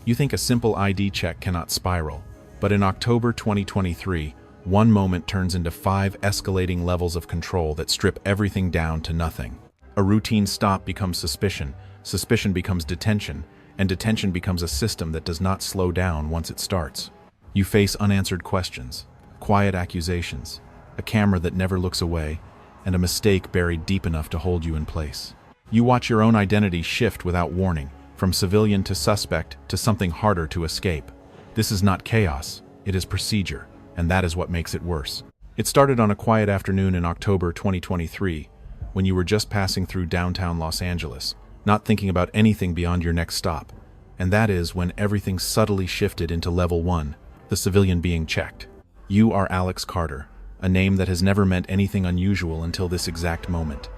You think a simple ID check cannot spiral, but in October 2023, one moment turns into 5 escalating levels of control that strip everything down to nothing. A routine stop becomes suspicion, suspicion becomes detention, and detention becomes a system that does not slow down once it starts. You face unanswered questions, quiet accusations, a camera that never looks away, and a mistake buried deep enough to hold you in place. You watch your own identity shift without warning, from civilian to suspect to something harder to escape. This is not chaos, it is procedure, and that is what makes it worse. It started on a quiet afternoon in October 2023, when you were just passing through downtown Los Angeles, not thinking about anything beyond your next stop. And that is when everything subtly shifted into level 1, the civilian being checked. You are Alex Carter, a name that has never meant anything unusual until this exact moment.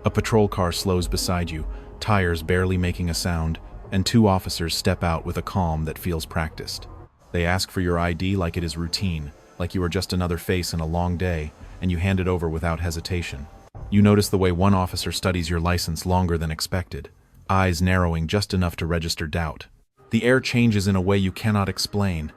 A patrol car slows beside you, tires barely making a sound, and 2 officers step out with a calm that feels practiced. They ask for your ID like it is routine, like you are just another face in a long day, and you hand it over without hesitation. You notice the way one officer studies your license longer than expected, eyes narrowing just enough to register doubt. The air changes in a way you cannot explain,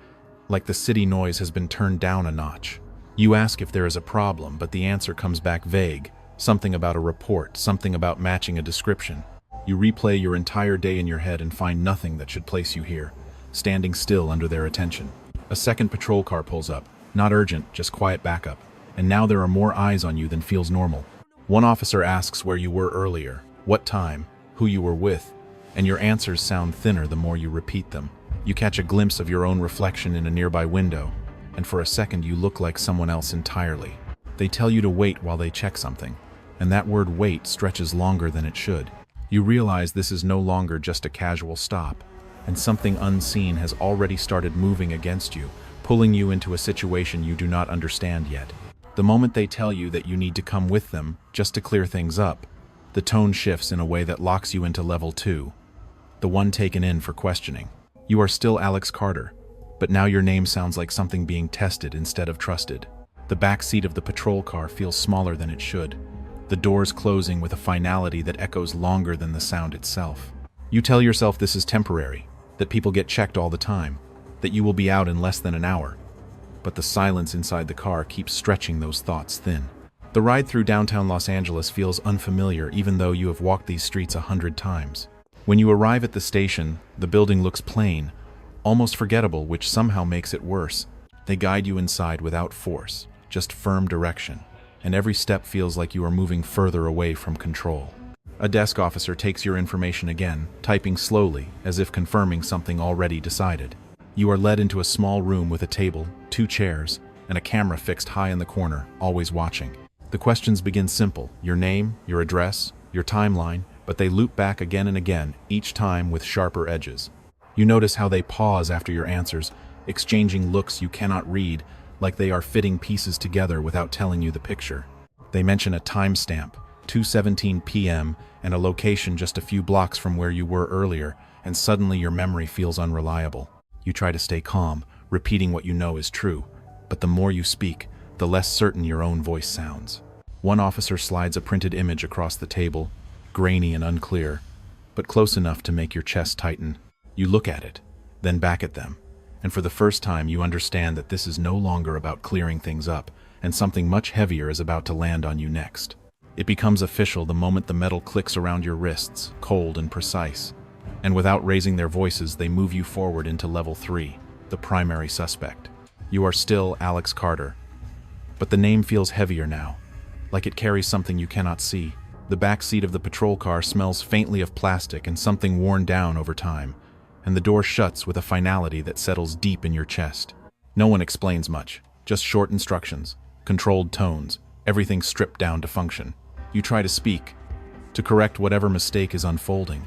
like the city noise has been turned down a notch. You ask if there is a problem, but the answer comes back vague, something about a report, something about matching a description. You replay your entire day in your head and find nothing that should place you here, standing still under their attention. A second patrol car pulls up, not urgent, just quiet backup, and now there are more eyes on you than feels normal. One officer asks where you were earlier, what time, who you were with, and your answers sound thinner the more you repeat them. You catch a glimpse of your own reflection in a nearby window, and for a second you look like someone else entirely. They tell you to wait while they check something, and that word wait stretches longer than it should. You realize this is no longer just a casual stop, and something unseen has already started moving against you, pulling you into a situation you do not understand yet. The moment they tell you that you need to come with them just to clear things up, the tone shifts in a way that locks you into level 2, the one taken in for questioning. You are still Alex Carter, but now your name sounds like something being tested instead of trusted. The back seat of the patrol car feels smaller than it should, the doors closing with a finality that echoes longer than the sound itself. You tell yourself this is temporary, that people get checked all the time, that you will be out in less than an hour. But the silence inside the car keeps stretching those thoughts thin. The ride through downtown Los Angeles feels unfamiliar even though you have walked these streets 100 times. When you arrive at the station, the building looks plain, almost forgettable, which somehow makes it worse. They guide you inside without force, just firm direction, and every step feels like you are moving further away from control. A desk officer takes your information again, typing slowly, as if confirming something already decided. You are led into a small room with a table, 2 chairs, and a camera fixed high in the corner, always watching. The questions begin simple, your name, your address, your timeline, but they loop back again and again, each time with sharper edges. You notice how they pause after your answers, exchanging looks you cannot read, like they are fitting pieces together without telling you the picture. They mention a timestamp, 2:17 p.m., and a location just a few blocks from where you were earlier, and suddenly your memory feels unreliable. You try to stay calm, repeating what you know is true, but the more you speak, the less certain your own voice sounds. One officer slides a printed image across the table, grainy and unclear, but close enough to make your chest tighten. You look at it, then back at them, and for the first time you understand that this is no longer about clearing things up, and something much heavier is about to land on you next. It becomes official the moment the metal clicks around your wrists, cold and precise, and without raising their voices they move you forward into level 3, the primary suspect. You are still Alex Carter, but the name feels heavier now, like it carries something you cannot see. The back seat of the patrol car smells faintly of plastic and something worn down over time, and the door shuts with a finality that settles deep in your chest. No one explains much, just short instructions, controlled tones, everything stripped down to function. You try to speak, to correct whatever mistake is unfolding,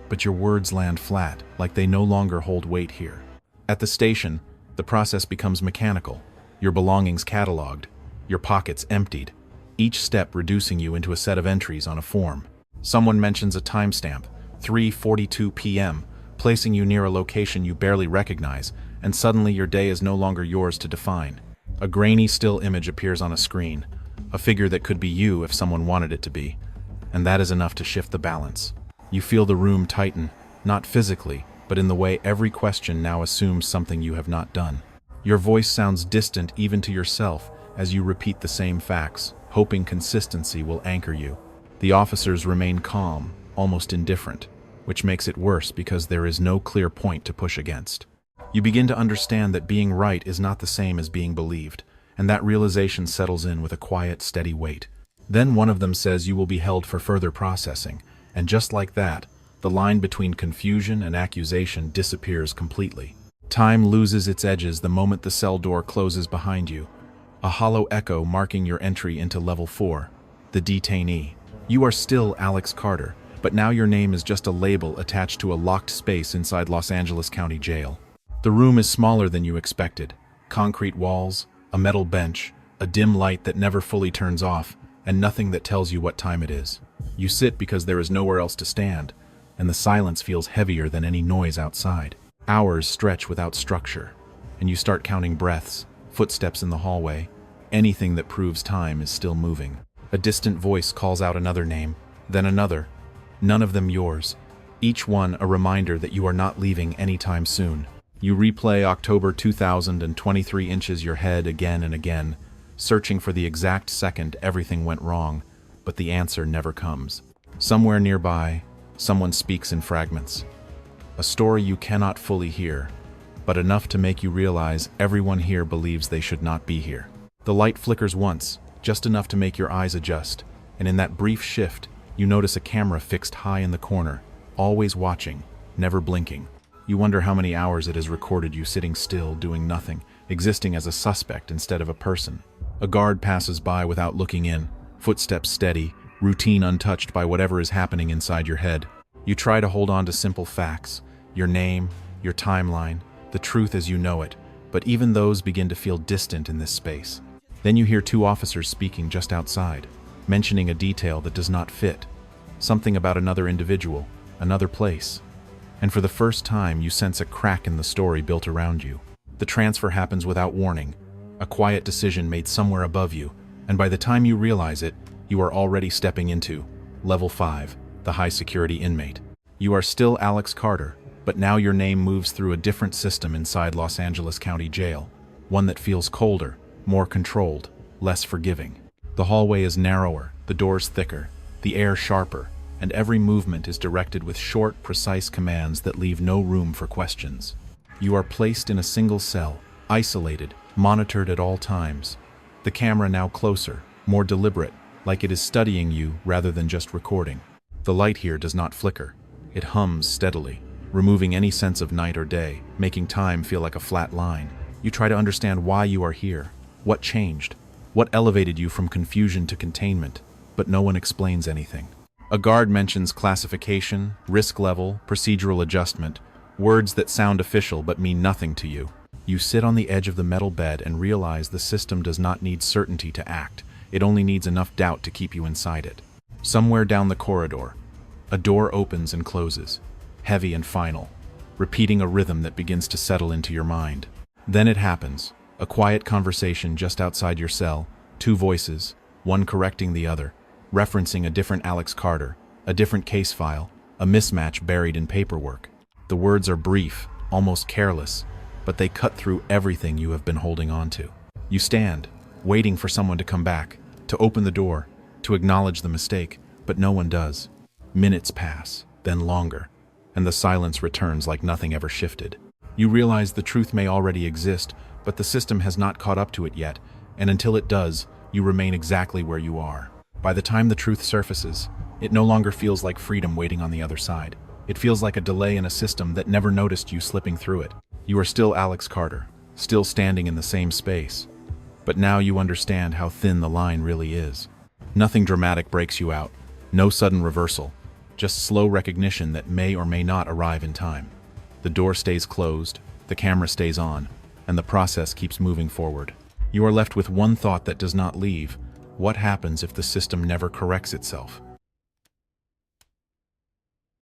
but your words land flat, like they no longer hold weight here. At the station, the process becomes mechanical, your belongings cataloged, your pockets emptied, each step reducing you into a set of entries on a form. Someone mentions a timestamp, 3:42 p.m., placing you near a location you barely recognize, and suddenly your day is no longer yours to define. A grainy still image appears on a screen, a figure that could be you if someone wanted it to be, and that is enough to shift the balance. You feel the room tighten, not physically, but in the way every question now assumes something you have not done. Your voice sounds distant even to yourself as you repeat the same facts, hoping consistency will anchor you. The officers remain calm, almost indifferent, which makes it worse because there is no clear point to push against. You begin to understand that being right is not the same as being believed, and that realization settles in with a quiet, steady weight. Then one of them says you will be held for further processing, and just like that, the line between confusion and accusation disappears completely. Time loses its edges the moment the cell door closes behind you, a hollow echo marking your entry into Level 4, the detainee. You are still Alex Carter, but now your name is just a label attached to a locked space inside Los Angeles County Jail. The room is smaller than you expected. Concrete walls, a metal bench, a dim light that never fully turns off, and nothing that tells you what time it is. You sit because there is nowhere else to stand, and the silence feels heavier than any noise outside. Hours stretch without structure, and you start counting breaths, footsteps in the hallway. Anything that proves time is still moving. A distant voice calls out another name, then another. None of them yours. Each one a reminder that you are not leaving anytime soon. You replay October 2023 inches your head again and again, searching for the exact second everything went wrong, but the answer never comes. Somewhere nearby, someone speaks in fragments. A story you cannot fully hear, but enough to make you realize everyone here believes they should not be here. The light flickers once, just enough to make your eyes adjust, and in that brief shift, you notice a camera fixed high in the corner, always watching, never blinking. You wonder how many hours it has recorded you sitting still, doing nothing, existing as a suspect instead of a person. A guard passes by without looking in, footsteps steady, routine untouched by whatever is happening inside your head. You try to hold on to simple facts, your name, your timeline, the truth as you know it, but even those begin to feel distant in this space. Then you hear two officers speaking just outside, mentioning a detail that does not fit, something about another individual, another place. And for the first time, you sense a crack in the story built around you. The transfer happens without warning, a quiet decision made somewhere above you, and by the time you realize it, you are already stepping into Level 5, the high-security inmate. You are still Alex Carter, but now your name moves through a different system inside Los Angeles County Jail, one that feels colder, more controlled, less forgiving. The hallway is narrower, the doors thicker, the air sharper, and every movement is directed with short, precise commands that leave no room for questions. You are placed in a single cell, isolated, monitored at all times. The camera now closer, more deliberate, like it is studying you rather than just recording. The light here does not flicker. It hums steadily, removing any sense of night or day, making time feel like a flat line. You try to understand why you are here, what changed, what elevated you from confusion to containment, but no one explains anything. A guard mentions classification, risk level, procedural adjustment, words that sound official but mean nothing to you. You sit on the edge of the metal bed and realize the system does not need certainty to act. It only needs enough doubt to keep you inside it. Somewhere down the corridor, a door opens and closes, heavy and final, repeating a rhythm that begins to settle into your mind. Then it happens, a quiet conversation just outside your cell, two voices, one correcting the other, referencing a different Alex Carter, a different case file, a mismatch buried in paperwork. The words are brief, almost careless, but they cut through everything you have been holding on to. You stand, waiting for someone to come back, to open the door, to acknowledge the mistake, but no one does. Minutes pass, then longer, and the silence returns like nothing ever shifted. You realize the truth may already exist, but the system has not caught up to it yet, and until it does, you remain exactly where you are. By the time the truth surfaces, it no longer feels like freedom waiting on the other side. It feels like a delay in a system that never noticed you slipping through it. You are still Alex Carter, still standing in the same space, but now you understand how thin the line really is. Nothing dramatic breaks you out, no sudden reversal, just slow recognition that may or may not arrive in time. The door stays closed, the camera stays on, and the process keeps moving forward. You are left with one thought that does not leave. What happens if the system never corrects itself?